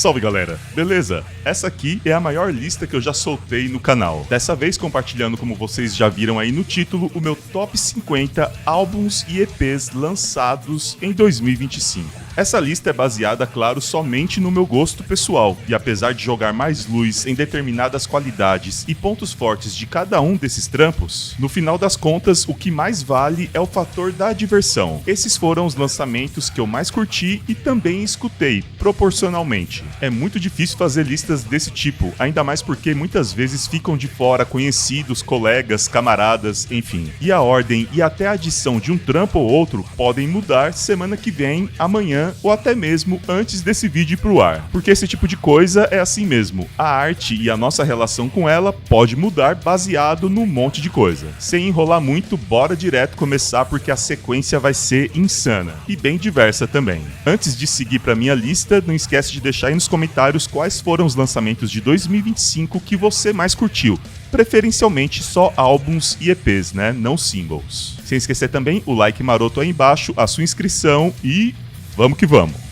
Salve galera, beleza? Essa aqui é a maior lista que eu já soltei no canal. Dessa vez compartilhando, como vocês já viram aí no título, o meu top 50 álbuns e EPs lançados em 2025. Essa lista é baseada, claro, somente no meu gosto pessoal, e apesar de jogar mais luz em determinadas qualidades e pontos fortes de cada um desses trampos, no final das contas, o que mais vale é o fator da diversão. Esses foram os lançamentos que eu mais curti e também escutei, proporcionalmente. É muito difícil fazer listas desse tipo, ainda mais porque muitas vezes ficam de fora conhecidos, colegas, camaradas, enfim. E a ordem e até a adição de um trampo ou outro podem mudar semana que vem, amanhã, ou até mesmo antes desse vídeo ir pro ar. Porque esse tipo de coisa é assim mesmo. A arte e a nossa relação com ela pode mudar baseado num monte de coisa. Sem enrolar muito, bora direto começar porque a sequência vai ser insana. E bem diversa também. Antes de seguir pra minha lista, não esquece de deixar aí nos comentários quais foram os lançamentos de 2025 que você mais curtiu. Preferencialmente só álbuns e EPs, né? Não singles. Sem esquecer também o like maroto aí embaixo, a sua inscrição e... vamos que vamos!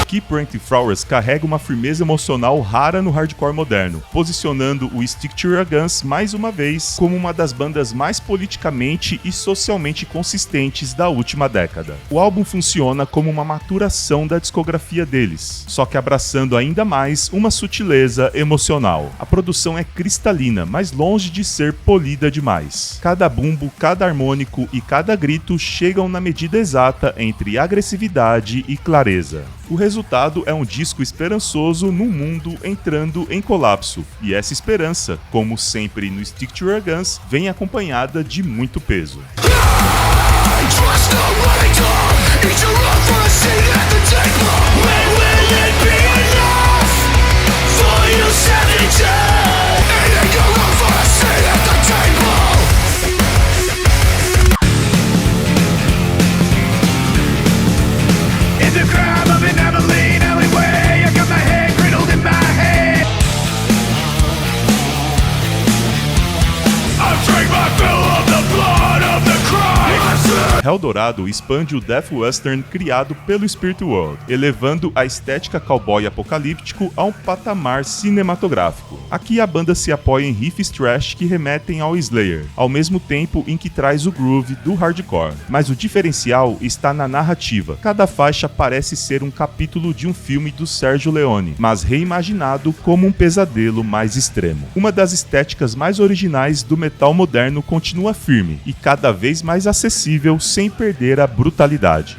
Keep Ranking Flowers carrega uma firmeza emocional rara no hardcore moderno, posicionando o Stick to Your Guns mais uma vez como uma das bandas mais politicamente e socialmente consistentes da última década. O álbum funciona como uma maturação da discografia deles, só que abraçando ainda mais uma sutileza emocional. A produção é cristalina, mas longe de ser polida demais. Cada bumbo, cada harmônico e cada grito chegam na medida exata entre agressividade e clareza. O resultado é um disco esperançoso num mundo entrando em colapso, e essa esperança, como sempre no Stick to Your Guns, vem acompanhada de muito peso. Eldorado expande o death western criado pelo Spirit World, elevando a estética cowboy apocalíptico a um patamar cinematográfico. Aqui a banda se apoia em riffs thrash que remetem ao Slayer, ao mesmo tempo em que traz o groove do hardcore. Mas o diferencial está na narrativa. Cada faixa parece ser um capítulo de um filme do Sergio Leone, mas reimaginado como um pesadelo mais extremo. Uma das estéticas mais originais do metal moderno continua firme e cada vez mais acessível sem perder a brutalidade.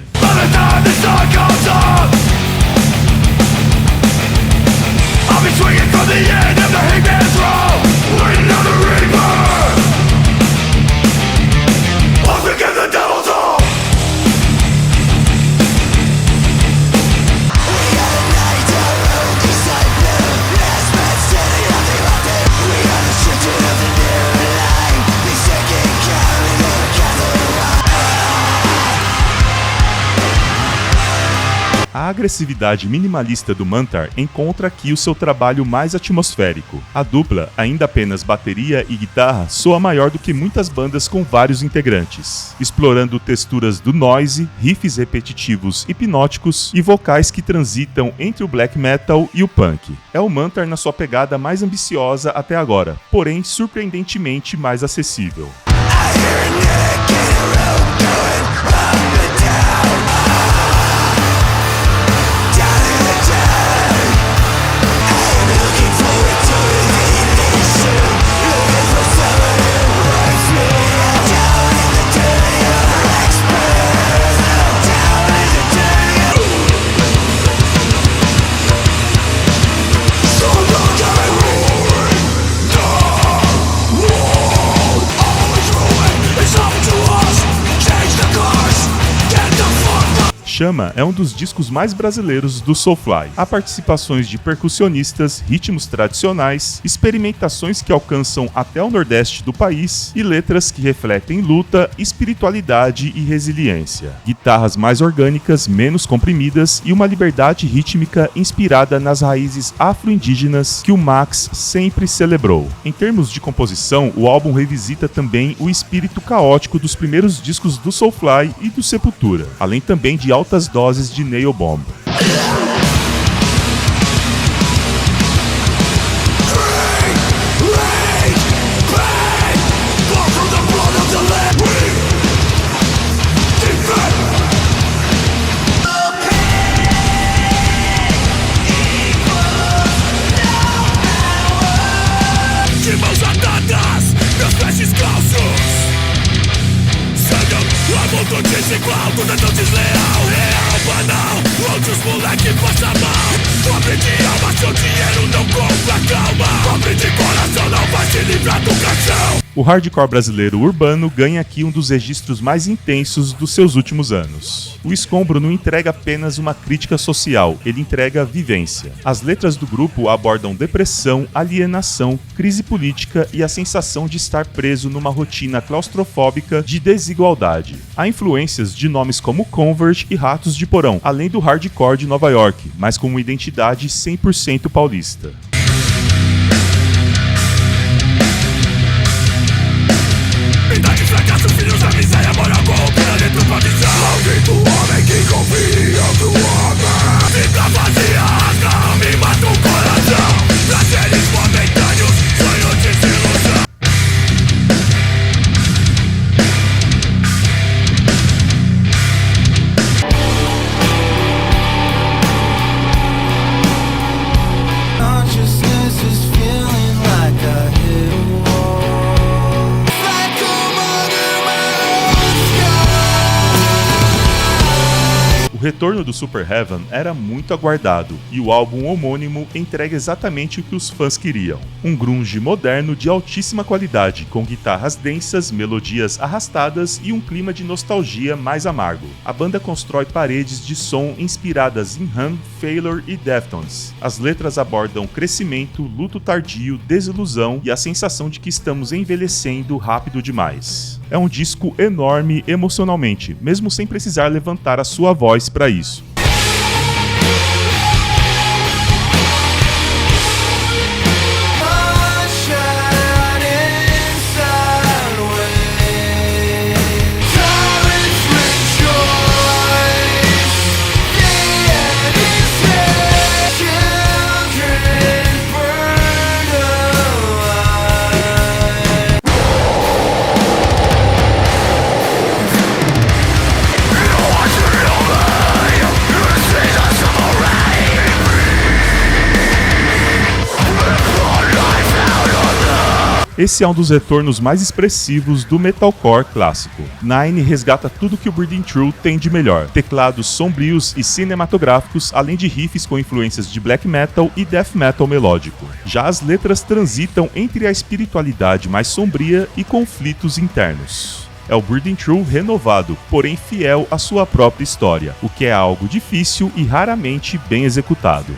A agressividade minimalista do Mantar encontra aqui o seu trabalho mais atmosférico. A dupla, ainda apenas bateria e guitarra, soa maior do que muitas bandas com vários integrantes, explorando texturas do noise, riffs repetitivos hipnóticos e vocais que transitam entre o black metal e o punk. É o Mantar na sua pegada mais ambiciosa até agora, porém surpreendentemente mais acessível. Chama é um dos discos mais brasileiros do Soulfly. Há participações de percussionistas, ritmos tradicionais, experimentações que alcançam até o nordeste do país e letras que refletem luta, espiritualidade e resiliência. Guitarras mais orgânicas, menos comprimidas e uma liberdade rítmica inspirada nas raízes afro-indígenas que o Max sempre celebrou. Em termos de composição, o álbum revisita também o espírito caótico dos primeiros discos do Soulfly e do Sepultura, além também de altas doses de Nail Bomb. Desigual, tudo é tão desleal, real, banal. Outros moleque passa mal. Pobre de alma, seu dinheiro não compra calma. Pobre de coração não vai se livrar do caixão. O hardcore brasileiro urbano ganha aqui um dos registros mais intensos dos seus últimos anos. O Escombro não entrega apenas uma crítica social, ele entrega vivência. As letras do grupo abordam depressão, alienação, crise política e a sensação de estar preso numa rotina claustrofóbica de desigualdade. Há influências de nomes como Converge e Ratos de Porão, além do hardcore de Nova York, mas com uma identidade 100% paulista. Idade, fracasso, filhos da miséria, moral corrompida dentro da visão. Maldito homem que confia no homem. Fica vazia, rasga e mata o coração. Prazeres momentâneos, sonho de desilusão. Consciousness is feeling like a hit a wall. Like O retorno do Super Heaven era muito aguardado, e o álbum homônimo entrega exatamente o que os fãs queriam. Um grunge moderno de altíssima qualidade, com guitarras densas, melodias arrastadas e um clima de nostalgia mais amargo. A banda constrói paredes de som inspiradas em Hum, Failure e Deftones. As letras abordam crescimento, luto tardio, desilusão e a sensação de que estamos envelhecendo rápido demais. É um disco enorme emocionalmente, mesmo sem precisar levantar a sua voz para isso. Esse é um dos retornos mais expressivos do metalcore clássico. Nine resgata tudo que o Breathing True tem de melhor. Teclados sombrios e cinematográficos, além de riffs com influências de black metal e death metal melódico. Já as letras transitam entre a espiritualidade mais sombria e conflitos internos. É o Breathing True renovado, porém fiel à sua própria história, o que é algo difícil e raramente bem executado.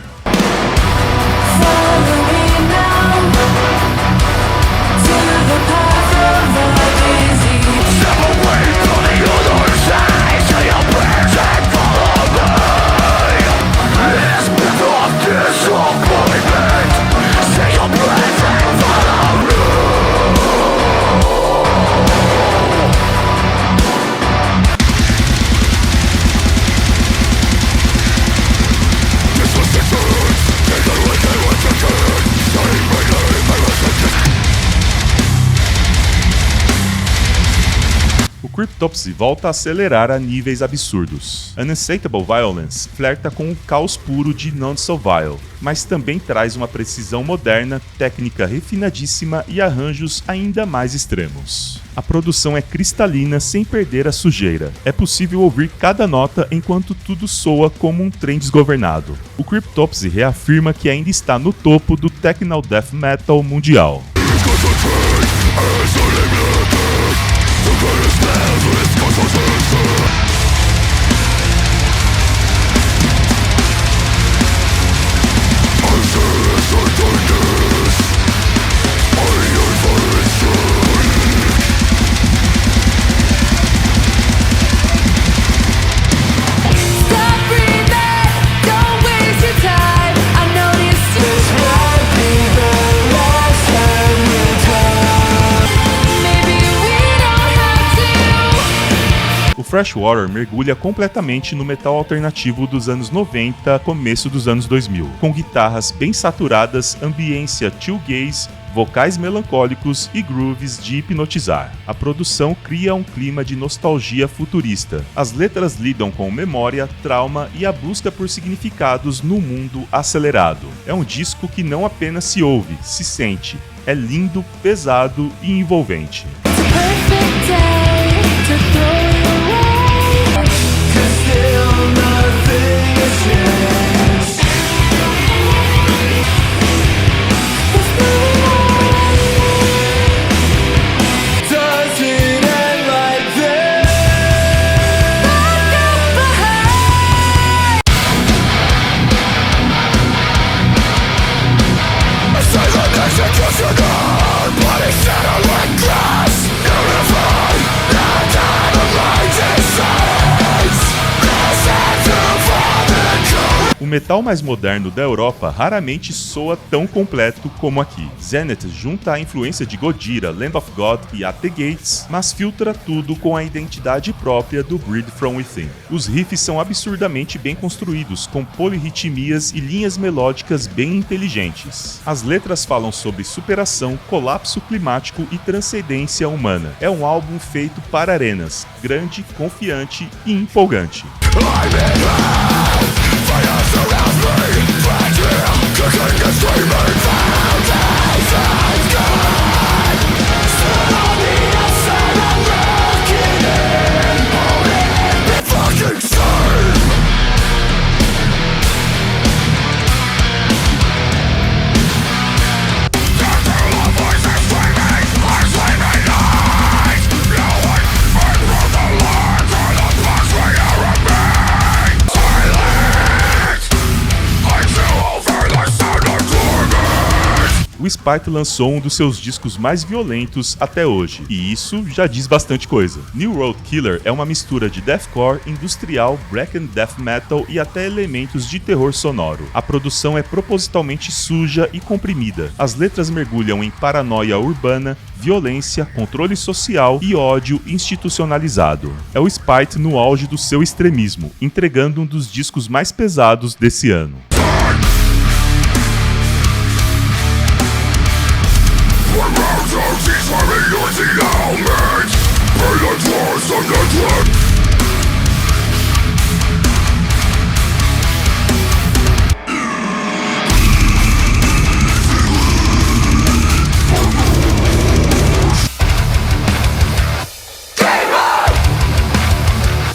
Cryptopsy volta a acelerar a níveis absurdos. Uninsatiable Violence flerta com o caos puro de None So Vile, mas também traz uma precisão moderna, técnica refinadíssima e arranjos ainda mais extremos. A produção é cristalina sem perder a sujeira. É possível ouvir cada nota enquanto tudo soa como um trem desgovernado. O Cryptopsy reafirma que ainda está no topo do Techno Death Metal mundial. Freshwater mergulha completamente no metal alternativo dos anos 90, começo dos anos 2000, com guitarras bem saturadas, ambiência shoegaze, vocais melancólicos e grooves de hipnotizar. A produção cria um clima de nostalgia futurista. As letras lidam com memória, trauma e a busca por significados no mundo acelerado. É um disco que não apenas se ouve, se sente. É lindo, pesado e envolvente. O metal mais moderno da Europa raramente soa tão completo como aqui. Zenith junta a influência de Gojira, Lamb of God e At the Gates, mas filtra tudo com a identidade própria do Breed From Within. Os riffs são absurdamente bem construídos, com polirritmias e linhas melódicas bem inteligentes. As letras falam sobre superação, colapso climático e transcendência humana. É um álbum feito para arenas, grande, confiante e empolgante. Fire surrounds me, fragile, kicking and screaming foundations gone. Stood on the outside, I'm looking in, holding the fucking sun. Circle of voices screaming, are sleeping nights. No one can through the lines or the blocks we are remain. Silence. O Spite lançou um dos seus discos mais violentos até hoje, e isso já diz bastante coisa. New Road Killer é uma mistura de deathcore, industrial, black and death metal e até elementos de terror sonoro. A produção é propositalmente suja e comprimida. As letras mergulham em paranoia urbana, violência, controle social e ódio institucionalizado. É o Spite no auge do seu extremismo, entregando um dos discos mais pesados desse ano.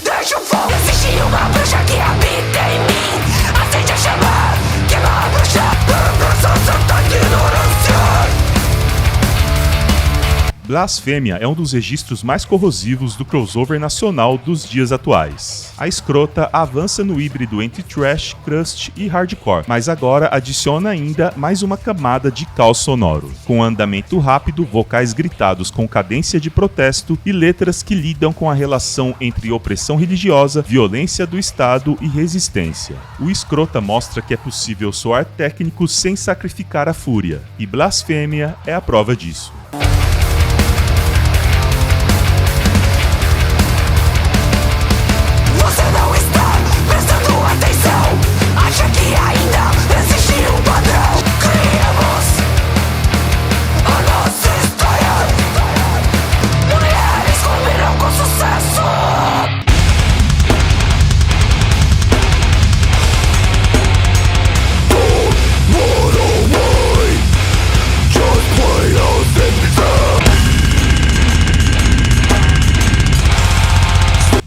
Deixa o fogo existir, uma bruxa que habita em mim. Acende a chama, queima a bruxa, abraça da ignorância. Blasfêmia é um dos registros mais corrosivos do crossover nacional dos dias atuais. A Escrota avança no híbrido entre thrash, crust e hardcore, mas agora adiciona ainda mais uma camada de caos sonoro, com andamento rápido, vocais gritados com cadência de protesto e letras que lidam com a relação entre opressão religiosa, violência do Estado e resistência. O Escrota mostra que é possível soar técnico sem sacrificar a fúria, e Blasfêmia é a prova disso.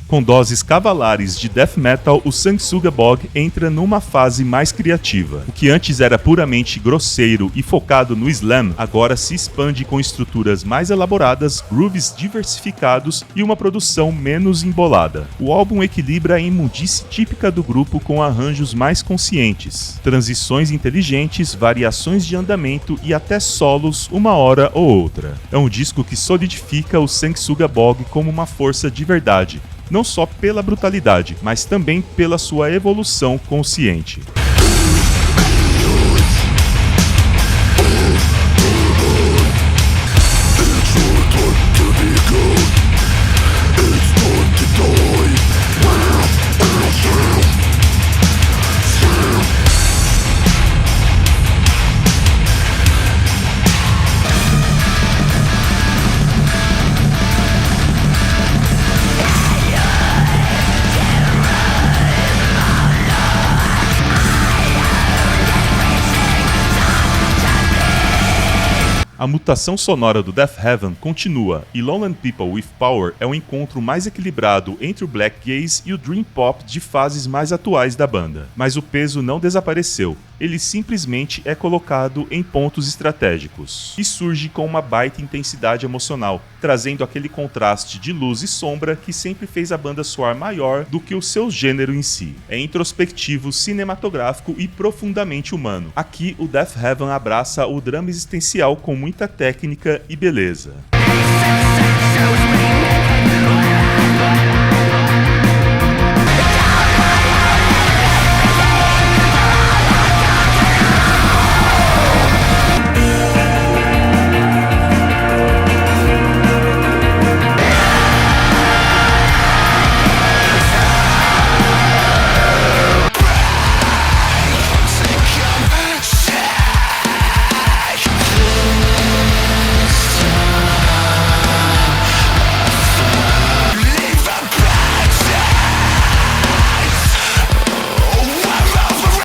Com doses cavalares de death metal, o Sanguessuga Bog entra numa fase mais criativa. O que antes era puramente grosseiro e focado no slam, agora se expande com estruturas mais elaboradas, grooves diversificados e uma produção menos embolada. O álbum equilibra a imundice típica do grupo com arranjos mais conscientes, transições inteligentes, variações de andamento e até solos uma hora ou outra. É um disco que solidifica o Sanguessuga Bog como uma força de verdade, não só pela brutalidade, mas também pela sua evolução consciente. It's A mutação sonora do Death Heaven continua, e Lowland People with Power é um encontro mais equilibrado entre o black gaze e o dream pop de fases mais atuais da banda. Mas o peso não desapareceu, ele simplesmente é colocado em pontos estratégicos, e surge com uma baita intensidade emocional, trazendo aquele contraste de luz e sombra que sempre fez a banda soar maior do que o seu gênero em si. É introspectivo, cinematográfico e profundamente humano. Aqui o Death Heaven abraça o drama existencial com muita técnica e beleza.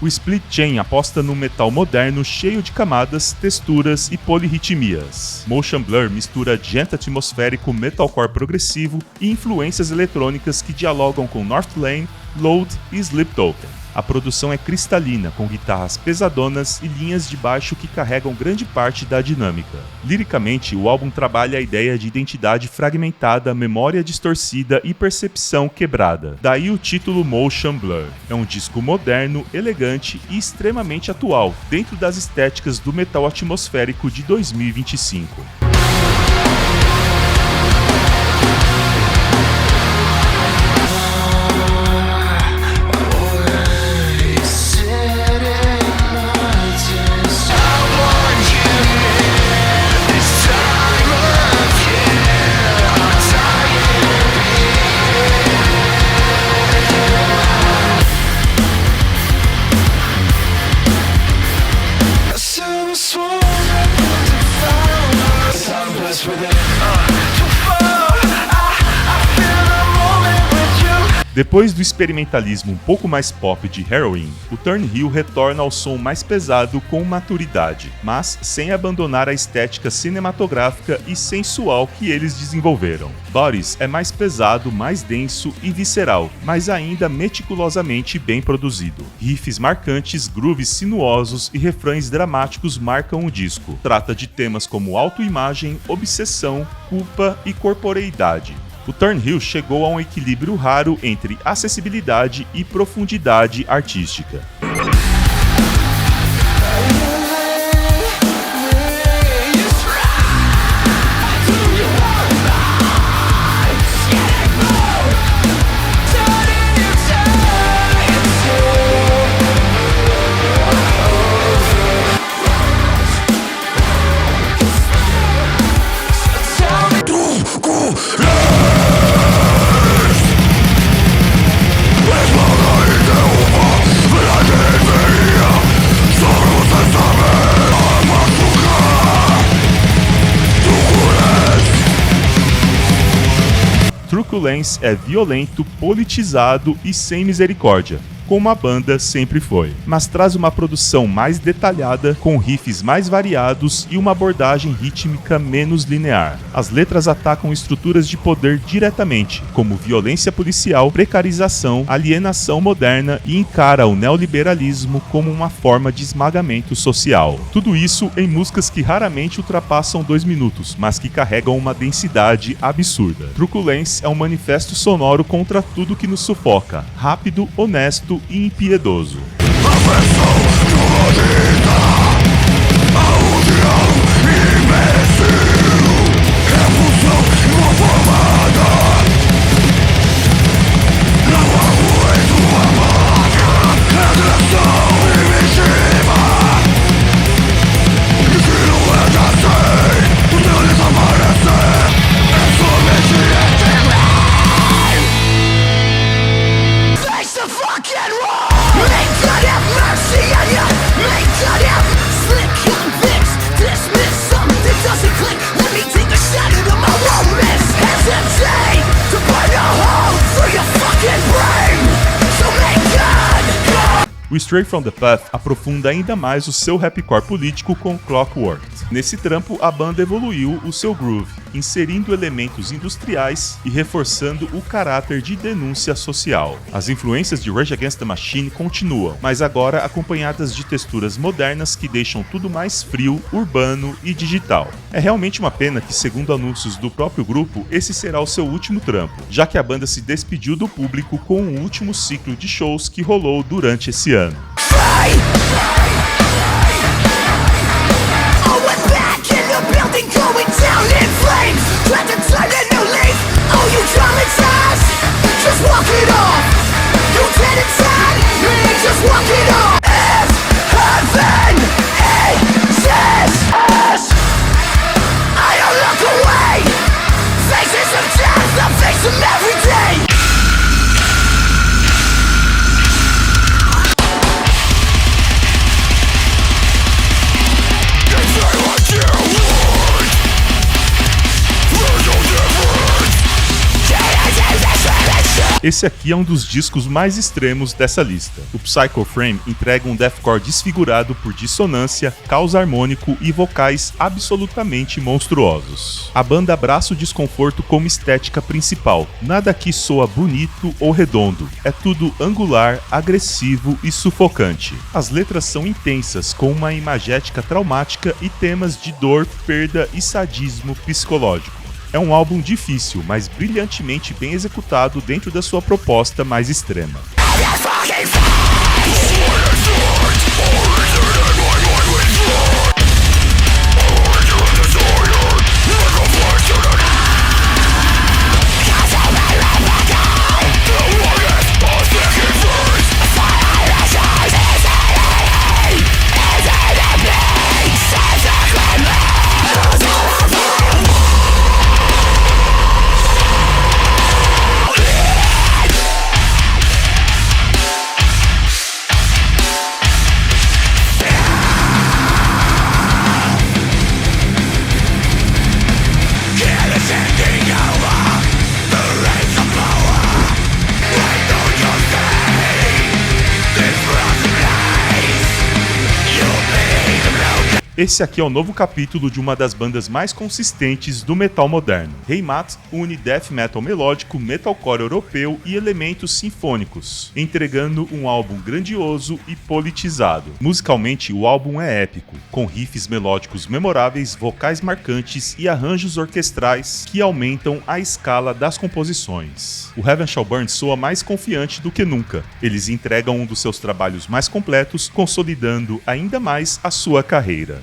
O Split Chain aposta no metal moderno cheio de camadas, texturas e polirritmias. Motion Blur mistura djent atmosférico, metalcore progressivo e influências eletrônicas que dialogam com Northlane, Load e Sleep Token. A produção é cristalina, com guitarras pesadonas e linhas de baixo que carregam grande parte da dinâmica. Liricamente, o álbum trabalha a ideia de identidade fragmentada, memória distorcida e percepção quebrada. Daí o título Motion Blur. É um disco moderno, elegante e extremamente atual, dentro das estéticas do metal atmosférico de 2025. Depois do experimentalismo um pouco mais pop de Heroin, o Thornhill retorna ao som mais pesado com maturidade, mas sem abandonar a estética cinematográfica e sensual que eles desenvolveram. Bodies é mais pesado, mais denso e visceral, mas ainda meticulosamente bem produzido. Riffs marcantes, grooves sinuosos e refrões dramáticos marcam o disco. Trata de temas como autoimagem, obsessão, culpa e corporeidade. O Thornhill chegou a um equilíbrio raro entre acessibilidade e profundidade artística. Truculence é violento, politizado e sem misericórdia, como a banda sempre foi, mas traz uma produção mais detalhada, com riffs mais variados e uma abordagem rítmica menos linear. As letras atacam estruturas de poder diretamente, como violência policial, precarização, alienação moderna e encara o neoliberalismo como uma forma de esmagamento social. Tudo isso em músicas que raramente ultrapassam 2 minutos, mas que carregam uma densidade absurda. Truculence é um manifesto sonoro contra tudo que nos sufoca, rápido, honesto e impiedoso. O Stray from the Path aprofunda ainda mais o seu rapcore político com Clockwork. Nesse trampo, a banda evoluiu o seu groove, inserindo elementos industriais e reforçando o caráter de denúncia social. As influências de Rage Against the Machine continuam, mas agora acompanhadas de texturas modernas que deixam tudo mais frio, urbano e digital. É realmente uma pena que, segundo anúncios do próprio grupo, esse será o seu último trampo, já que a banda se despediu do público com o último ciclo de shows que rolou durante esse ano. Esse aqui é um dos discos mais extremos dessa lista. O Psycho Frame entrega um deathcore desfigurado por dissonância, caos harmônico e vocais absolutamente monstruosos. A banda abraça o desconforto como estética principal. Nada aqui soa bonito ou redondo. É tudo angular, agressivo e sufocante. As letras são intensas, com uma imagética traumática e temas de dor, perda e sadismo psicológico. É um álbum difícil, mas brilhantemente bem executado dentro da sua proposta mais extrema. Esse aqui é o novo capítulo de uma das bandas mais consistentes do metal moderno. Heimat une death metal melódico, metalcore europeu e elementos sinfônicos, entregando um álbum grandioso e politizado. Musicalmente, o álbum é épico, com riffs melódicos memoráveis, vocais marcantes e arranjos orquestrais que aumentam a escala das composições. O Heaven Shall Burn soa mais confiante do que nunca. Eles entregam um dos seus trabalhos mais completos, consolidando ainda mais a sua carreira.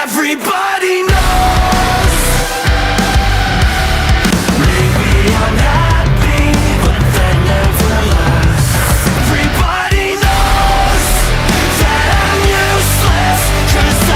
Everybody knows. Maybe I'm happy, but that never lasts. Everybody knows that I'm useless, 'cause I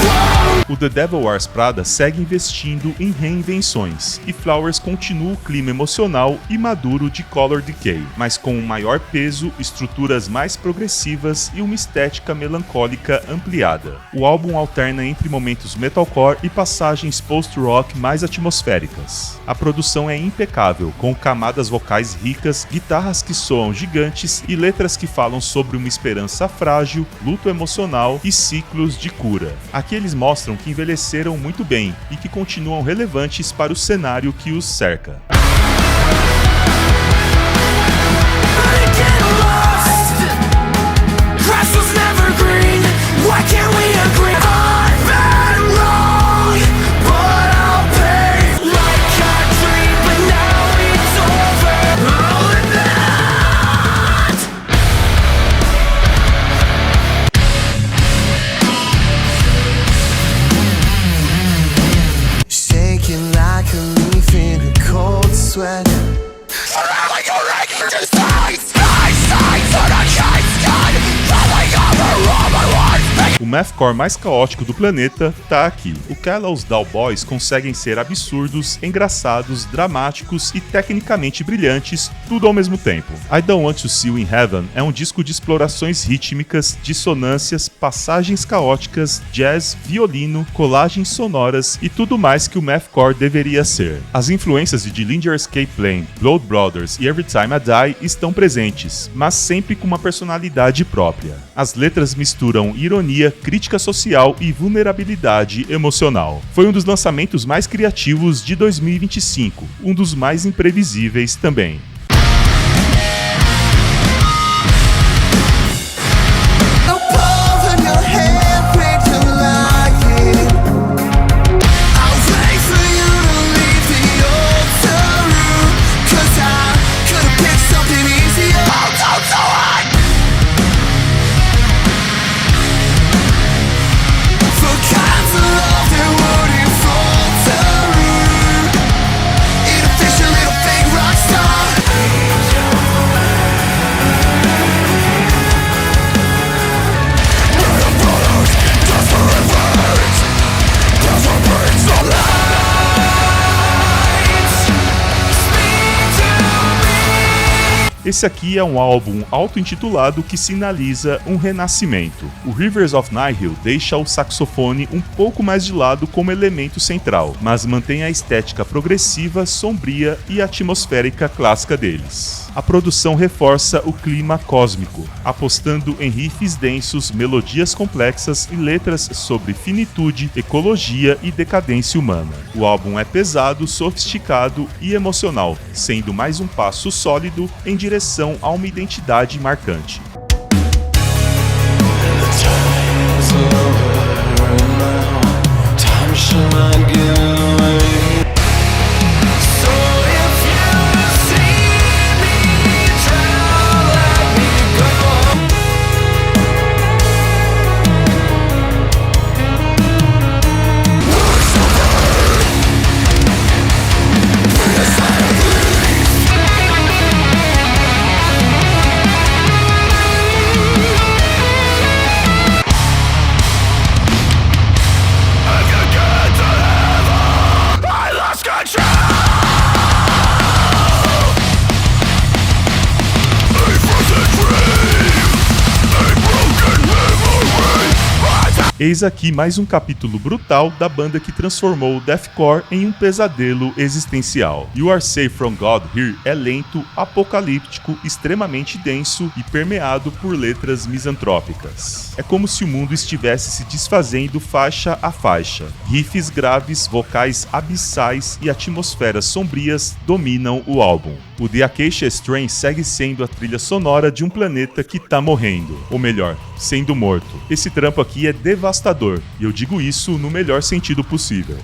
won't. O The Devil Wears Prada segue investindo em reinvenções, e Flowers continua o clima emocional e maduro de Color Decay, mas com um maior peso, estruturas mais progressivas e uma estética melancólica ampliada. O álbum alterna entre momentos metalcore e passagens post-rock mais atmosféricas. A produção é impecável, com camadas vocais ricas, guitarras que soam gigantes e letras que falam sobre uma esperança frágil, luto emocional e ciclos de cura. Aqui eles mostram que envelheceram muito bem e que continuam relevantes para o cenário que os cerca. Shaking like a leaf in a cold mathcore mais caótico do planeta tá aqui. O Callous Doll Boys conseguem ser absurdos, engraçados, dramáticos e tecnicamente brilhantes, tudo ao mesmo tempo. I Don't Want to See You in Heaven é um disco de explorações rítmicas, dissonâncias, passagens caóticas, jazz, violino, colagens sonoras e tudo mais que o mathcore deveria ser. As influências de Dillinger Escape Plan, Blood Brothers e Every Time I Die estão presentes, mas sempre com uma personalidade própria. As letras misturam ironia, crítica social e vulnerabilidade emocional. Foi um dos lançamentos mais criativos de 2025, um dos mais imprevisíveis também. Esse aqui é um álbum auto-intitulado que sinaliza um renascimento. O Rivers of Nihil deixa o saxofone um pouco mais de lado como elemento central, mas mantém a estética progressiva, sombria e atmosférica clássica deles. A produção reforça o clima cósmico, apostando em riffs densos, melodias complexas e letras sobre finitude, ecologia e decadência humana. O álbum é pesado, sofisticado e emocional, sendo mais um passo sólido em direção a uma identidade marcante. Eis aqui mais um capítulo brutal da banda que transformou o deathcore em um pesadelo existencial. You Are Safe From God Here é lento, apocalíptico, extremamente denso e permeado por letras misantrópicas. É como se o mundo estivesse se desfazendo faixa a faixa. Riffs graves, vocais abissais e atmosferas sombrias dominam o álbum. O The Acacia Strain segue sendo a trilha sonora de um planeta que tá morrendo, ou melhor, sendo morto. Esse trampo aqui é devastador, e eu digo isso no melhor sentido possível.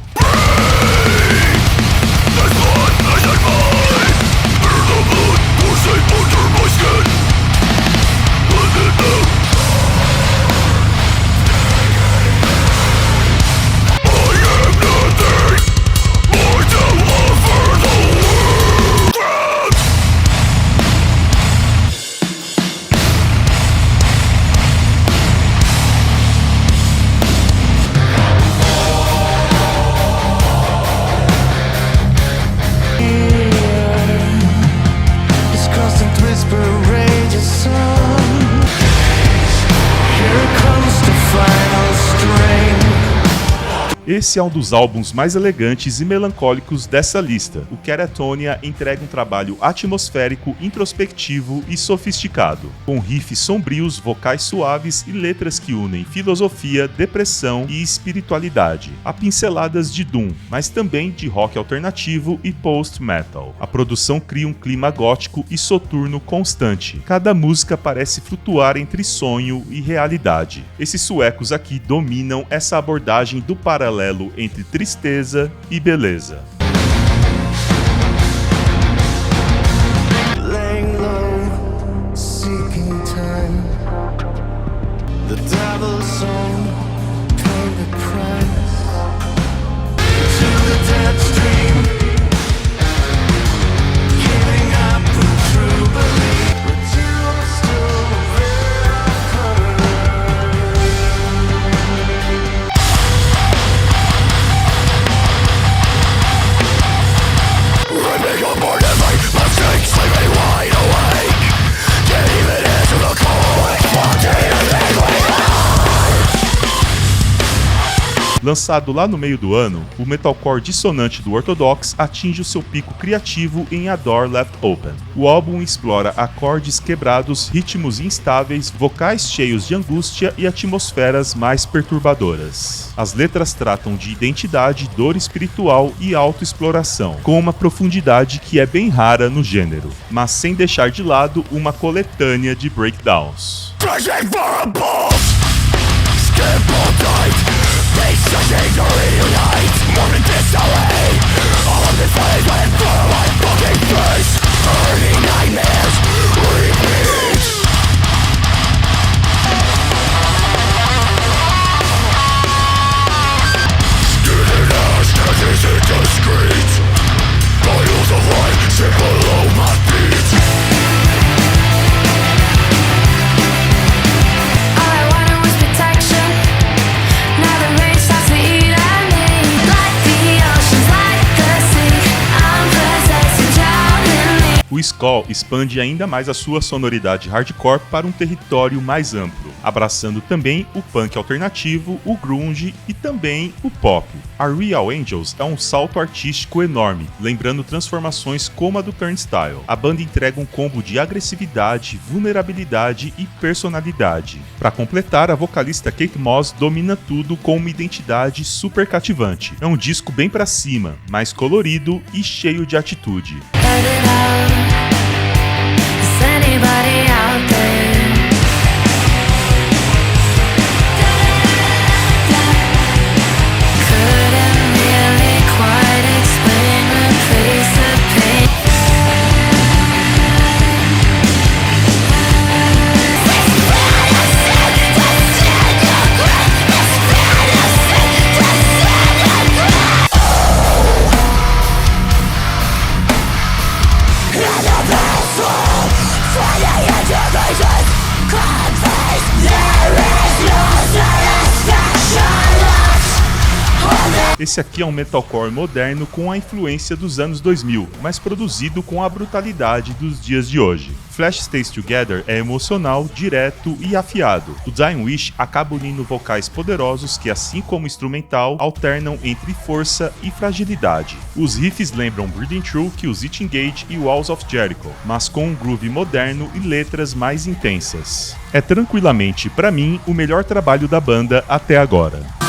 Esse é um dos álbuns mais elegantes e melancólicos dessa lista. O Catatonia entrega um trabalho atmosférico, introspectivo e sofisticado, com riffs sombrios, vocais suaves e letras que unem filosofia, depressão e espiritualidade. Há pinceladas de doom, mas também de rock alternativo e post-metal. A produção cria um clima gótico e soturno constante. Cada música parece flutuar entre sonho e realidade. Esses suecos aqui dominam essa abordagem do paralelo entre tristeza e beleza. Lançado lá no meio do ano, o metalcore dissonante do Orthodox atinge o seu pico criativo em A Door Left Open. O álbum explora acordes quebrados, ritmos instáveis, vocais cheios de angústia e atmosferas mais perturbadoras. As letras tratam de identidade, dor espiritual e autoexploração, com uma profundidade que é bem rara no gênero, mas sem deixar de lado uma coletânea de breakdowns. O Skull expande ainda mais a sua sonoridade hardcore para um território mais amplo, abraçando também o punk alternativo, o grunge e também o pop. A Real Angels é um salto artístico enorme, lembrando transformações como a do Turnstile. A banda entrega um combo de agressividade, vulnerabilidade e personalidade. Para completar, a vocalista Kate Moss domina tudo com uma identidade super cativante. É um disco bem pra cima, mais colorido e cheio de atitude. Esse aqui é um metalcore moderno com a influência dos anos 2000, mas produzido com a brutalidade dos dias de hoje. Flash Stays Together é emocional, direto e afiado. O Dying Wish acaba unindo vocais poderosos que, assim como o instrumental, alternam entre força e fragilidade. Os riffs lembram Breathing Through, Kills It Engage e Walls of Jericho, mas com um groove moderno e letras mais intensas. É tranquilamente, pra mim, o melhor trabalho da banda até agora.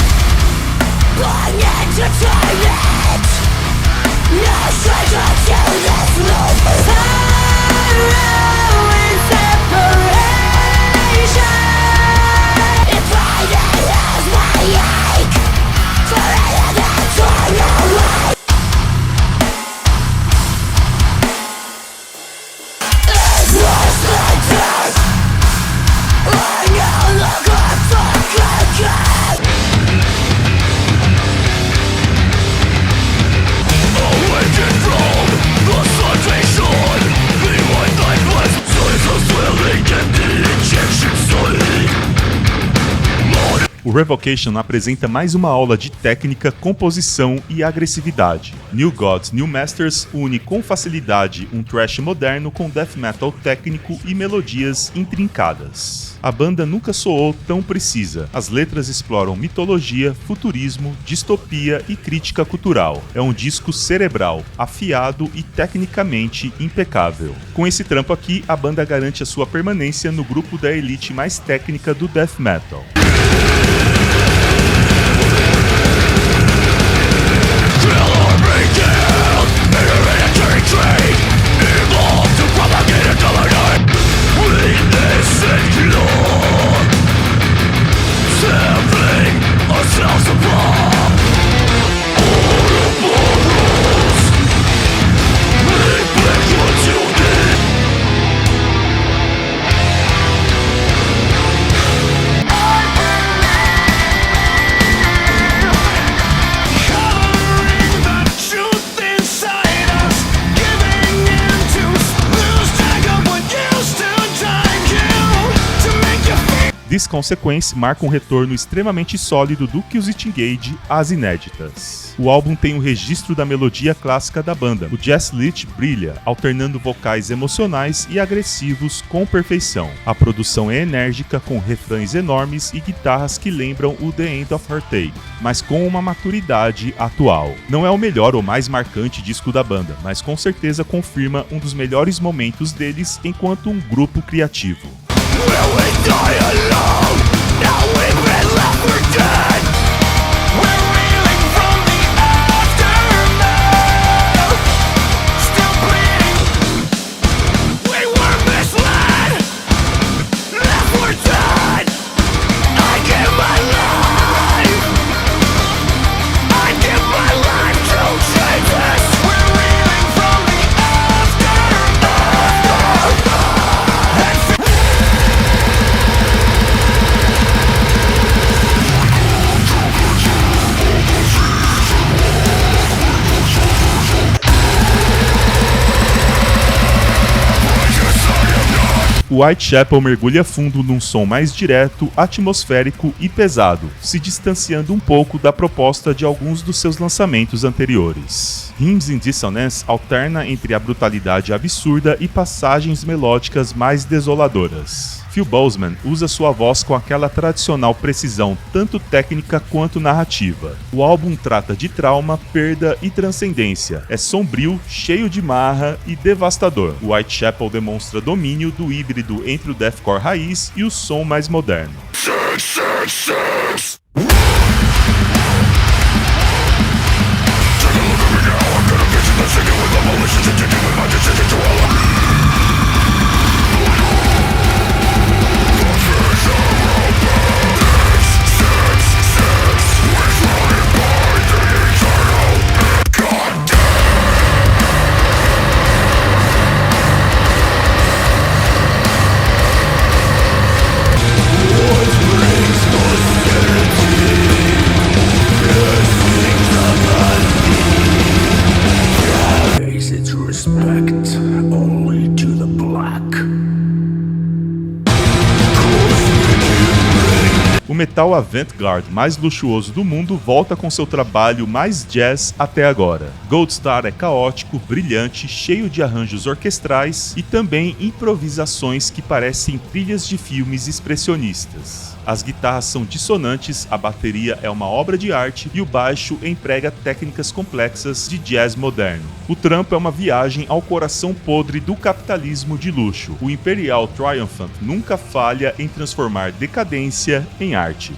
O Revocation apresenta mais uma aula de técnica, composição e agressividade. New Gods, New Masters une com facilidade um thrash moderno com death metal técnico e melodias intrincadas. A banda nunca soou tão precisa. As letras exploram mitologia, futurismo, distopia e crítica cultural. É um disco cerebral, afiado e tecnicamente impecável. Com esse trampo aqui, a banda garante a sua permanência no grupo da elite mais técnica do death metal. This Consequence marca um retorno extremamente sólido do Killswitch Engage às inéditas. O álbum tem um registro da melodia clássica da banda. O Jess Leach brilha, alternando vocais emocionais e agressivos com perfeição. A produção é enérgica, com refrões enormes e guitarras que lembram o The End of Her Tale, mas com uma maturidade atual. Não é o melhor ou mais marcante disco da banda, mas com certeza confirma um dos melhores momentos deles enquanto um grupo criativo. O Whitechapel mergulha fundo num som mais direto, atmosférico e pesado, se distanciando um pouco da proposta de alguns dos seus lançamentos anteriores. Hymns in Dissonance alterna entre a brutalidade absurda e passagens melódicas mais desoladoras. Phil Boseman usa sua voz com aquela tradicional precisão tanto técnica quanto narrativa. O álbum trata de trauma, perda e transcendência. É sombrio, cheio de marra e devastador. O Whitechapel demonstra domínio do híbrido entre o deathcore raiz e o som mais moderno. O metal avant-garde mais luxuoso do mundo volta com seu trabalho mais jazz até agora. Goldstar é caótico, brilhante, cheio de arranjos orquestrais e também improvisações que parecem trilhas de filmes expressionistas. As guitarras são dissonantes, a bateria é uma obra de arte e o baixo emprega técnicas complexas de jazz moderno. O trampo é uma viagem ao coração podre do capitalismo de luxo. O Imperial Triumphant nunca falha em transformar decadência em arte.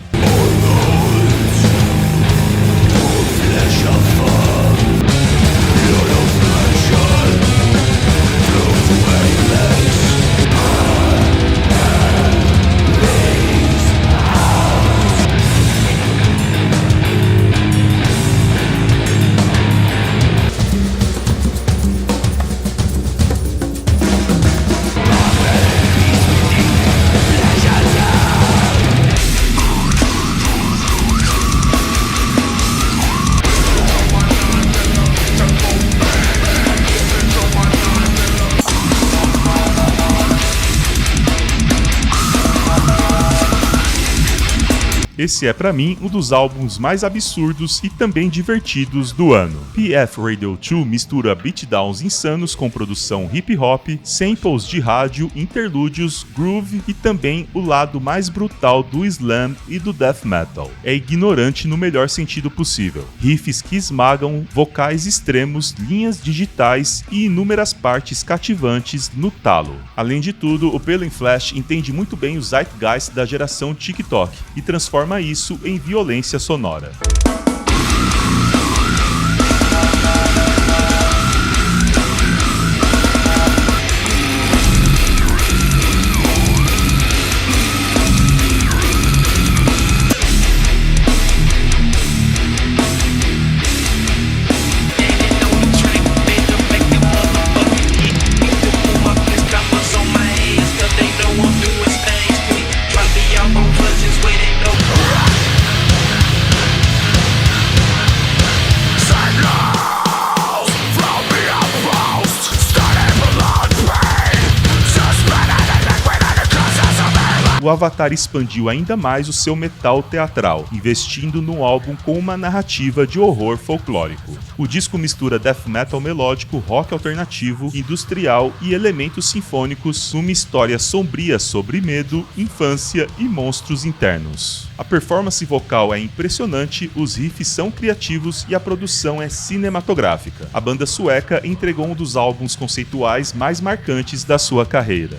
Esse é, pra mim, um dos álbuns mais absurdos e também divertidos do ano. PF Radio 2 mistura beatdowns insanos com produção hip-hop, samples de rádio, interlúdios, groove e também o lado mais brutal do slam e do death metal. É ignorante no melhor sentido possível. Riffs que esmagam, vocais extremos, linhas digitais e inúmeras partes cativantes no talo. Além de tudo, o Pale in Flash entende muito bem o zeitgeist da geração TikTok e transforma isso em violência sonora. o Avatar expandiu ainda mais o seu metal teatral, investindo no álbum com uma narrativa de horror folclórico. O disco mistura death metal melódico, rock alternativo, industrial e elementos sinfônicos numa história sombria sobre medo, infância e monstros internos. A performance vocal é impressionante, os riffs são criativos e a produção é cinematográfica. A banda sueca entregou um dos álbuns conceituais mais marcantes da sua carreira.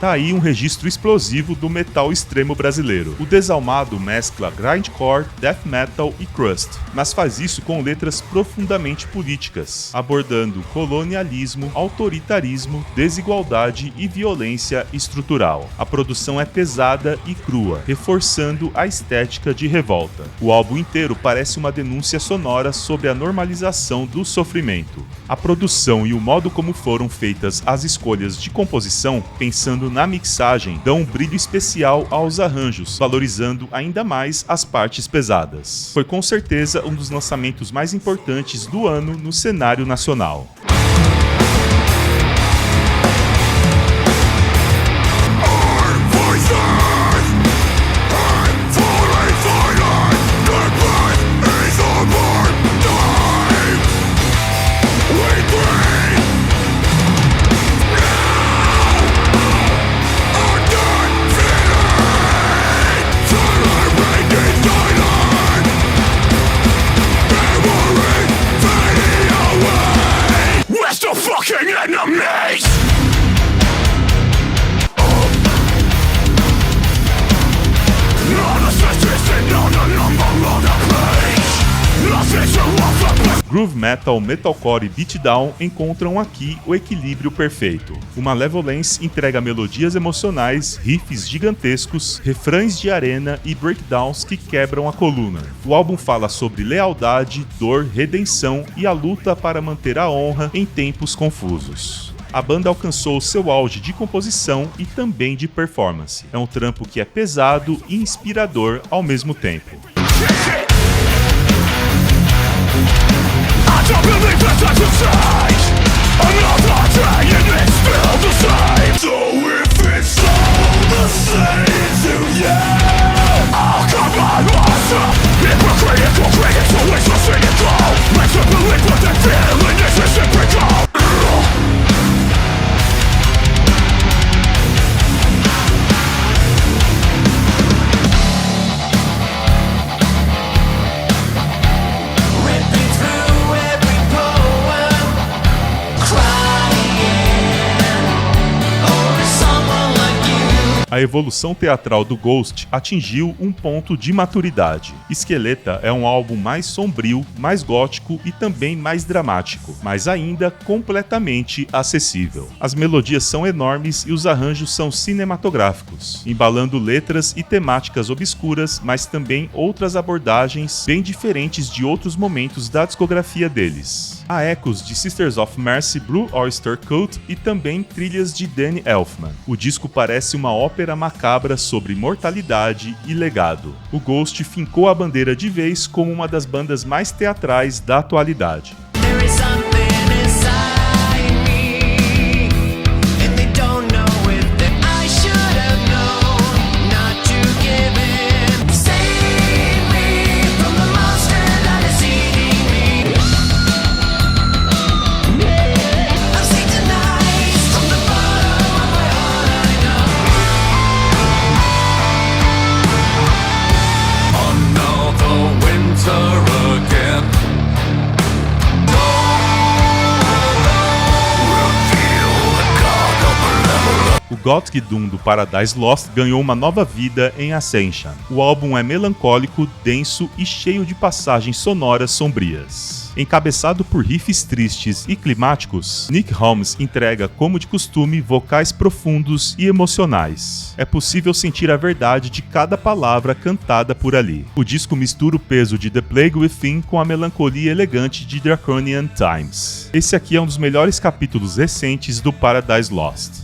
Tá aí um registro explosivo do metal extremo brasileiro. O Desalmado mescla grindcore, death metal e crust, mas faz isso com letras profundamente políticas, abordando colonialismo, autoritarismo, desigualdade e violência estrutural. A produção é pesada e crua, reforçando a estética de revolta. O álbum inteiro parece uma denúncia sonora sobre a normalização do sofrimento. A produção e o modo como foram feitas as escolhas de composição, pensando na mixagem, dão um brilho especial aos arranjos, valorizando ainda mais as partes pesadas. Foi com certeza um dos lançamentos mais importantes do ano no cenário nacional. Groove metal, metalcore e beatdown encontram aqui o equilíbrio perfeito. O Malevolence entrega melodias emocionais, riffs gigantescos, refrães de arena e breakdowns que quebram a coluna. O álbum fala sobre lealdade, dor, redenção e a luta para manter a honra em tempos confusos. A banda alcançou seu auge de composição e também de performance. É um trampo que é pesado e inspirador ao mesmo tempo. I don't believe that I should say another day and it's still the same. So if it's all the same to you, oh come on, monster. Hypocritical critics always listen and go. Makes them believe what they're feeling is a simple goal. A evolução teatral do Ghost atingiu um ponto de maturidade. Esqueleta é um álbum mais sombrio, mais gótico e também mais dramático, mas ainda completamente acessível. As melodias são enormes e os arranjos são cinematográficos, embalando letras e temáticas obscuras, mas também outras abordagens bem diferentes de outros momentos da discografia deles. Há ecos de Sisters of Mercy, Blue Oyster Cult e também trilhas de Danny Elfman. O disco parece uma ópera macabra sobre mortalidade e legado. O Ghost fincou a bandeira de vez como uma das bandas mais teatrais da atualidade. Gothic Doom do Paradise Lost ganhou uma nova vida em Ascension. O álbum é melancólico, denso e cheio de passagens sonoras sombrias. Encabeçado por riffs tristes e climáticos, Nick Holmes entrega, como de costume, vocais profundos e emocionais. É possível sentir a verdade de cada palavra cantada por ali. O disco mistura o peso de The Plague Within com a melancolia elegante de Draconian Times. Esse aqui é um dos melhores capítulos recentes do Paradise Lost.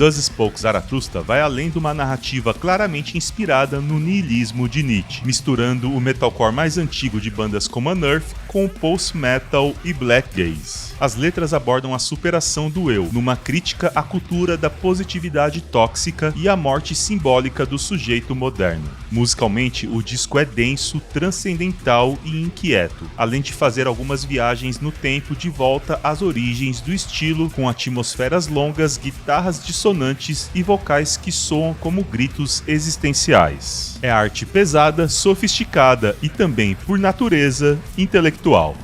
Thus Spoke Zarathustra vai além de uma narrativa claramente inspirada no niilismo de Nietzsche, misturando o metalcore mais antigo de bandas como Unearth com o post-metal e black gaze. As letras abordam a superação do eu, numa crítica à cultura da positividade tóxica e à morte simbólica do sujeito moderno. Musicalmente, o disco é denso, transcendental e inquieto, além de fazer algumas viagens no tempo de volta às origens do estilo, com atmosferas longas, guitarras dissonantes e vocais que soam como gritos existenciais. É arte pesada, sofisticada e também, por natureza, intelectual.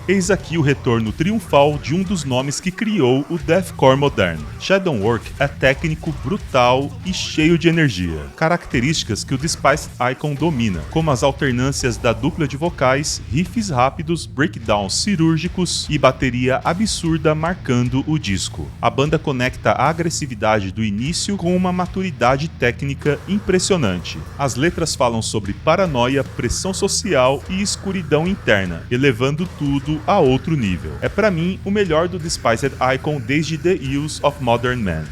Eis aqui o retorno triunfal de um dos nomes que criou o deathcore moderno. Shadowwork é técnico, brutal e cheio de energia, características que o Despised Icon domina, como as alternâncias da dupla de vocais, riffs rápidos, breakdowns cirúrgicos e bateria absurda marcando o disco. A banda conecta a agressividade do início com uma maturidade técnica impressionante. As letras falam sobre paranoia, pressão social e escuridão interna, elevando tudo a outro nível. É pra mim o melhor do Despised Icon desde The Use of Modern Man.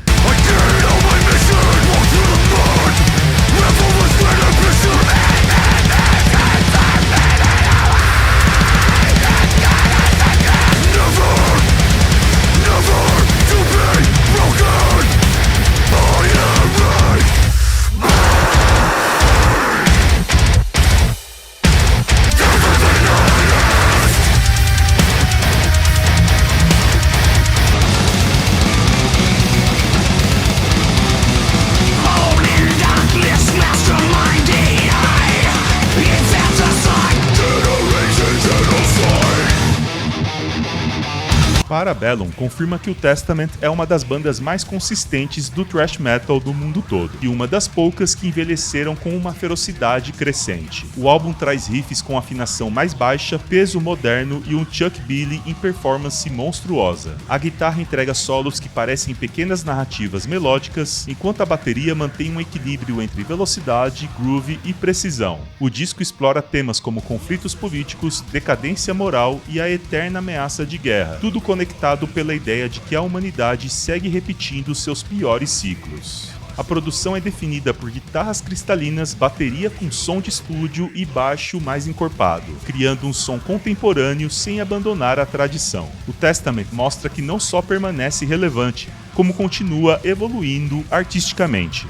Parabellum confirma que o Testament é uma das bandas mais consistentes do thrash metal do mundo todo, e uma das poucas que envelheceram com uma ferocidade crescente. O álbum traz riffs com afinação mais baixa, peso moderno e um Chuck Billy em performance monstruosa. A guitarra entrega solos que parecem pequenas narrativas melódicas, enquanto a bateria mantém um equilíbrio entre velocidade, groove e precisão. O disco explora temas como conflitos políticos, decadência moral e a eterna ameaça de guerra, tudo conectado pela ideia de que a humanidade segue repetindo seus piores ciclos. A produção é definida por guitarras cristalinas, bateria com som de estúdio e baixo mais encorpado, criando um som contemporâneo sem abandonar a tradição. O Testament mostra que não só permanece relevante, como continua evoluindo artisticamente.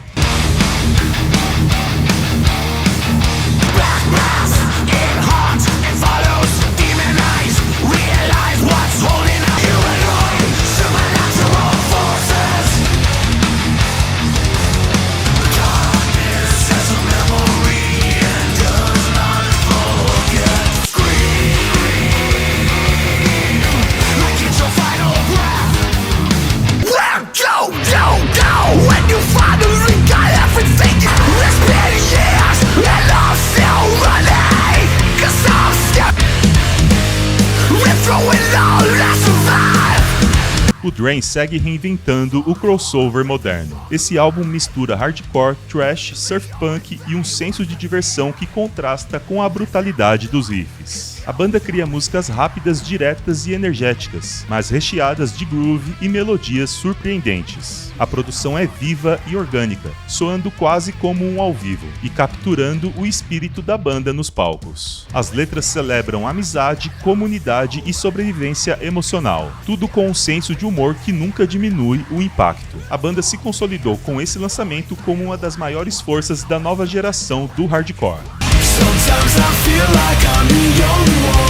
Drain segue reinventando o crossover moderno. Esse álbum mistura hardcore, thrash, surf punk e um senso de diversão que contrasta com a brutalidade dos riffs. A banda cria músicas rápidas, diretas e energéticas, mas recheadas de groove e melodias surpreendentes. A produção é viva e orgânica, soando quase como um ao vivo e capturando o espírito da banda nos palcos. As letras celebram amizade, comunidade e sobrevivência emocional, tudo com um senso de humor que nunca diminui o impacto. A banda se consolidou com esse lançamento como uma das maiores forças da nova geração do hardcore. Sometimes I feel like I'm the only one.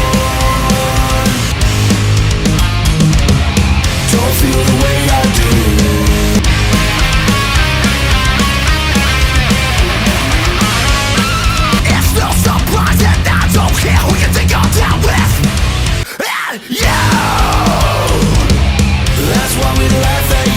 Don't feel the way I do. It's no surprise that I don't care who you think I'm down with. And you. That's why we laugh at you.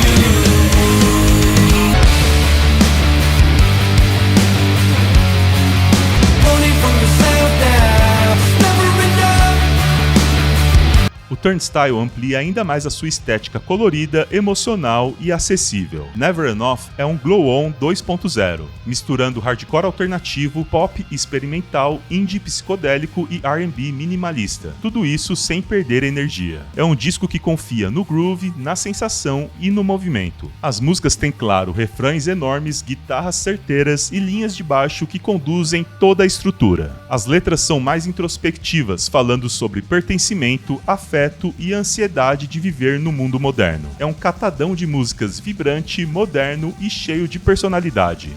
O Turnstile amplia ainda mais a sua estética colorida, emocional e acessível. Never Enough é um glow-on 2.0, misturando hardcore alternativo, pop experimental, indie psicodélico e R&B minimalista. Tudo isso sem perder energia. É um disco que confia no groove, na sensação e no movimento. As músicas têm, claro, refrões enormes, guitarras certeiras e linhas de baixo que conduzem toda a estrutura. As letras são mais introspectivas, falando sobre pertencimento, afeto e a ansiedade de viver no mundo moderno. É um catadão de músicas vibrante, moderno e cheio de personalidade.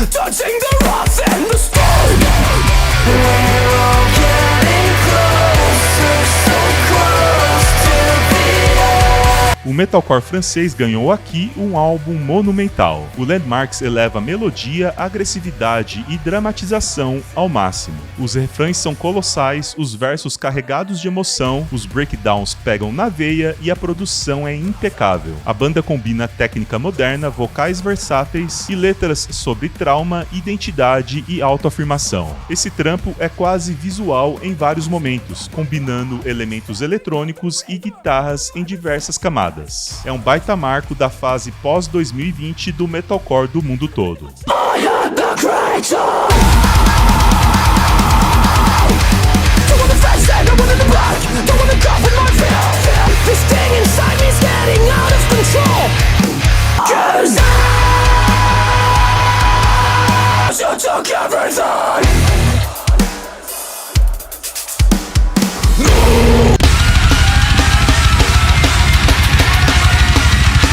Touching the rocks and the stone. We're all getting closer, so close to the end. O metalcore francês ganhou aqui um álbum monumental. O Landmarks eleva melodia, agressividade e dramatização ao máximo. Os refrões são colossais, os versos carregados de emoção, os breakdowns pegam na veia e a produção é impecável. A banda combina técnica moderna, vocais versáteis e letras sobre trauma, identidade e autoafirmação. Esse trampo é quase visual em vários momentos, combinando elementos eletrônicos e guitarras em diversas camadas. É um baita marco da fase pós-2020 do metalcore do mundo todo. I am the creator. This thing inside me is getting out of control. 'Cause you took everything.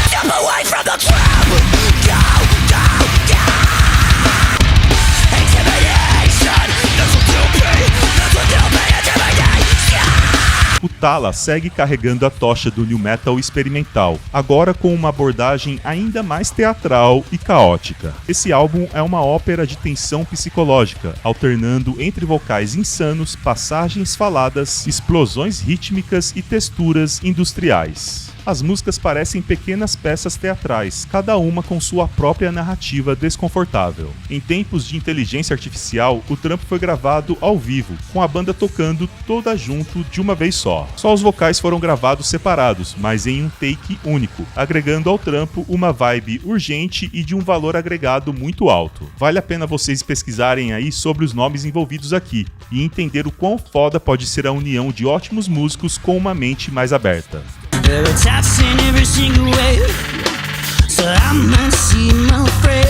Step away from the trap. Go, go, go. Intimidation. This will be intimidation. O Tala segue carregando a tocha do new metal experimental, agora com uma abordagem ainda mais teatral e caótica. Esse álbum é uma ópera de tensão psicológica, alternando entre vocais insanos, passagens faladas, explosões rítmicas e texturas industriais. As músicas parecem pequenas peças teatrais, cada uma com sua própria narrativa desconfortável. Em tempos de inteligência artificial, o trampo foi gravado ao vivo, com a banda tocando toda junto de uma vez só. Só os vocais foram gravados separados, mas em um take único, agregando ao trampo uma vibe urgente e de um valor agregado muito alto. Vale a pena vocês pesquisarem aí sobre os nomes envolvidos aqui e entender o quão foda pode ser a união de ótimos músicos com uma mente mais aberta. There are taps in every single way, so I might see my friend.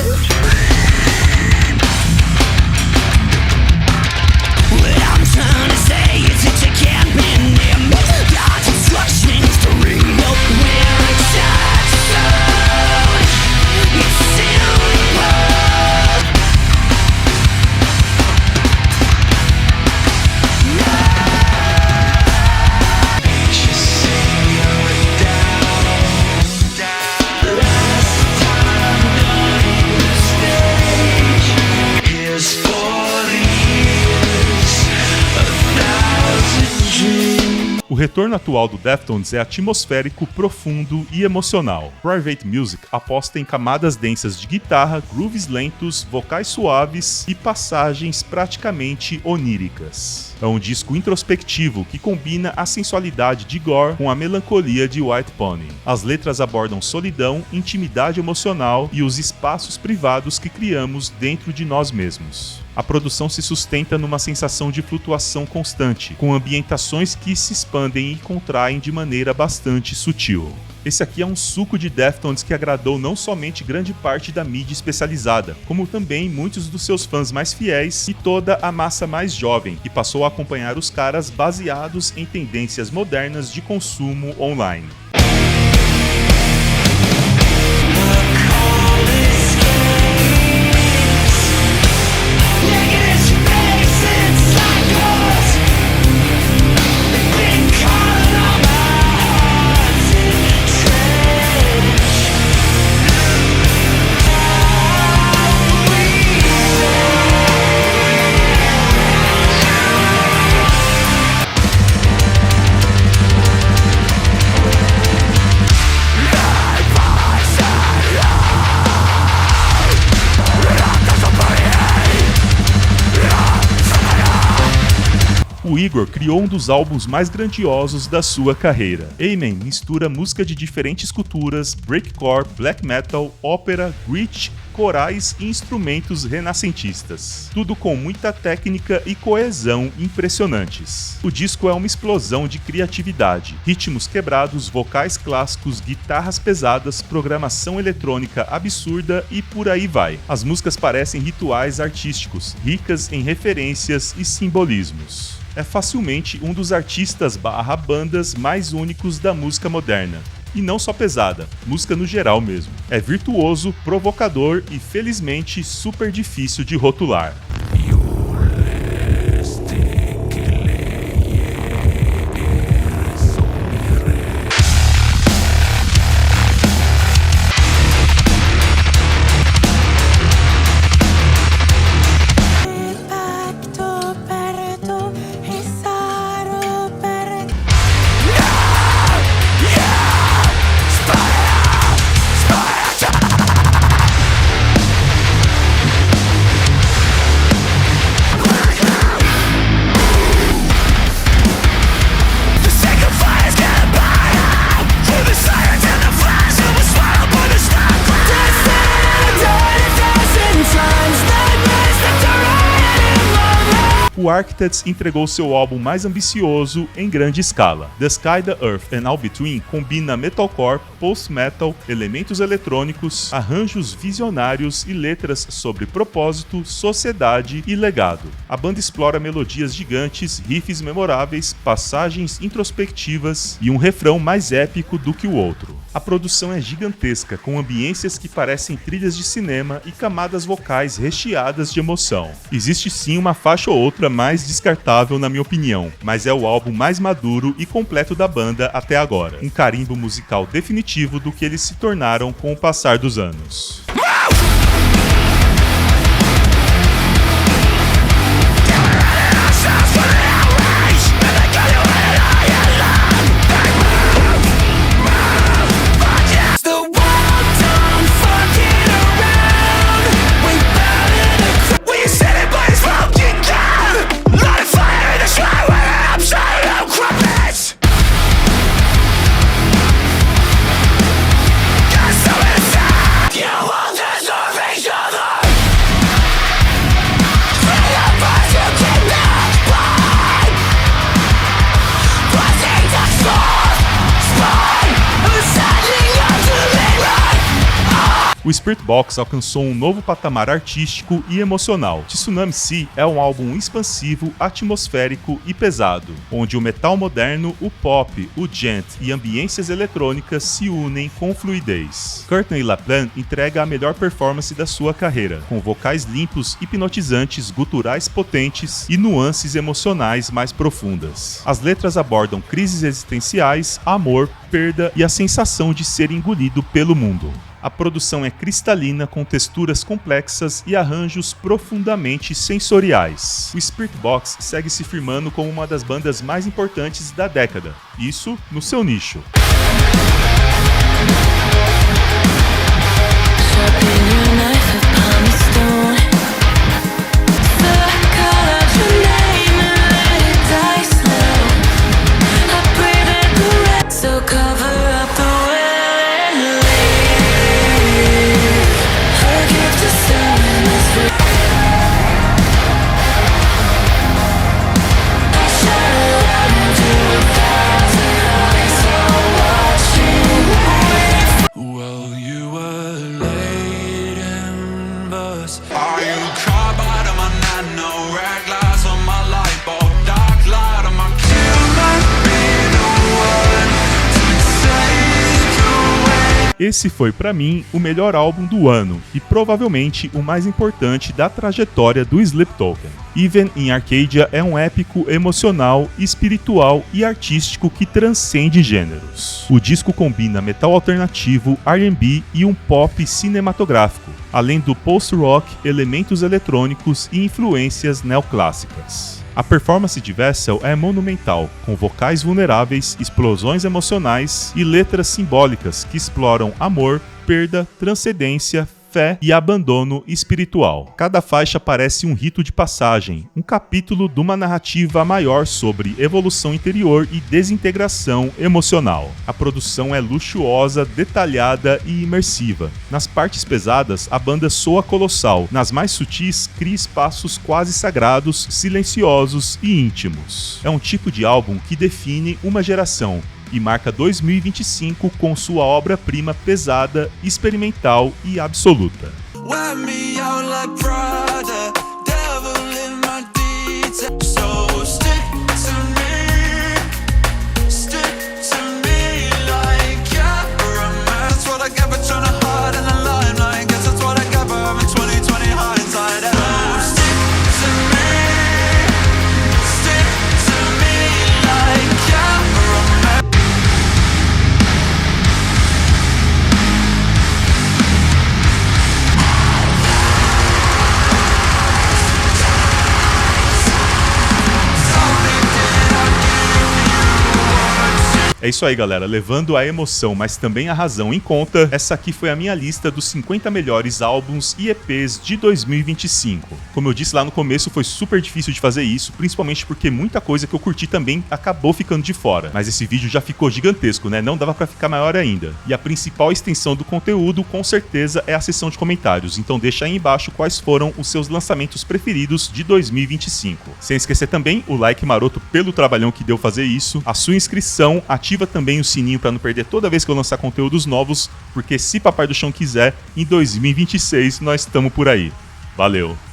What I'm trying to say is that you can't be near me. God's instructions to ring up where it's at, so it's simple. O retorno atual do Deftones é atmosférico, profundo e emocional. Private Music aposta em camadas densas de guitarra, grooves lentos, vocais suaves e passagens praticamente oníricas. É um disco introspectivo que combina a sensualidade de Gore com a melancolia de White Pony. As letras abordam solidão, intimidade emocional e os espaços privados que criamos dentro de nós mesmos. A produção se sustenta numa sensação de flutuação constante, com ambientações que se expandem e contraem de maneira bastante sutil. Esse aqui é um suco de Deftones que agradou não somente grande parte da mídia especializada, como também muitos dos seus fãs mais fiéis e toda a massa mais jovem, que passou a acompanhar os caras baseados em tendências modernas de consumo online. O Igor criou um dos álbuns mais grandiosos da sua carreira. Amen mistura música de diferentes culturas, breakcore, black metal, ópera, grit, corais e instrumentos renascentistas. Tudo com muita técnica e coesão impressionantes. O disco é uma explosão de criatividade, ritmos quebrados, vocais clássicos, guitarras pesadas, programação eletrônica absurda e por aí vai. As músicas parecem rituais artísticos, ricas em referências e simbolismos. É facilmente um dos artistas/bandas mais únicos da música moderna. E não só pesada, música no geral mesmo. É virtuoso, provocador e felizmente super difícil de rotular. O Architects entregou seu álbum mais ambicioso em grande escala. The Sky, the Earth and All Between combina metalcore, post-metal, elementos eletrônicos, arranjos visionários e letras sobre propósito, sociedade e legado. A banda explora melodias gigantes, riffs memoráveis, passagens introspectivas e um refrão mais épico do que o outro. A produção é gigantesca, com ambiências que parecem trilhas de cinema e camadas vocais recheadas de emoção. Existe sim uma faixa ou outra mais descartável na minha opinião, mas é o álbum mais maduro e completo da banda até agora. Um carimbo musical definitivo do que eles se tornaram com o passar dos anos. O Spirit Box alcançou um novo patamar artístico e emocional. Tsunami Sea é um álbum expansivo, atmosférico e pesado, onde o metal moderno, o pop, o djent e ambiências eletrônicas se unem com fluidez. Courtney LaPlante entrega a melhor performance da sua carreira, com vocais limpos, hipnotizantes, guturais potentes e nuances emocionais mais profundas. As letras abordam crises existenciais, amor, perda e a sensação de ser engolido pelo mundo. A produção é cristalina, com texturas complexas e arranjos profundamente sensoriais. O Spirit Box segue se firmando como uma das bandas mais importantes da década, isso no seu nicho. Esse foi pra mim o melhor álbum do ano e provavelmente o mais importante da trajetória do Sleep Token. Even in Arcadia é um épico emocional, espiritual e artístico que transcende gêneros. O disco combina metal alternativo, R&B e um pop cinematográfico, além do post-rock, elementos eletrônicos e influências neoclássicas. A performance de Vessel é monumental, com vocais vulneráveis, explosões emocionais e letras simbólicas que exploram amor, perda, transcendência, fé e abandono espiritual. Cada faixa parece um rito de passagem, um capítulo de uma narrativa maior sobre evolução interior e desintegração emocional. A produção é luxuosa, detalhada e imersiva. Nas partes pesadas, a banda soa colossal. Nas mais sutis, cria espaços quase sagrados, silenciosos e íntimos. É um tipo de álbum que define uma geração e marca 2025 com sua obra-prima pesada, experimental e absoluta. É isso aí, galera. Levando a emoção, mas também a razão em conta, essa aqui foi a minha lista dos 50 melhores álbuns e EPs de 2025. Como eu disse lá no começo, foi super difícil de fazer isso, principalmente porque muita coisa que eu curti também acabou ficando de fora. Mas esse vídeo já ficou gigantesco, né? Não dava pra ficar maior ainda. E a principal extensão do conteúdo, com certeza, é a seção de comentários. Então deixa aí embaixo quais foram os seus lançamentos preferidos de 2025. Sem esquecer também o like maroto pelo trabalhão que deu fazer isso, a sua inscrição, ativa também o sininho para não perder toda vez que eu lançar conteúdos novos, porque se Papai do Chão quiser, em 2026 nós estamos por aí. Valeu!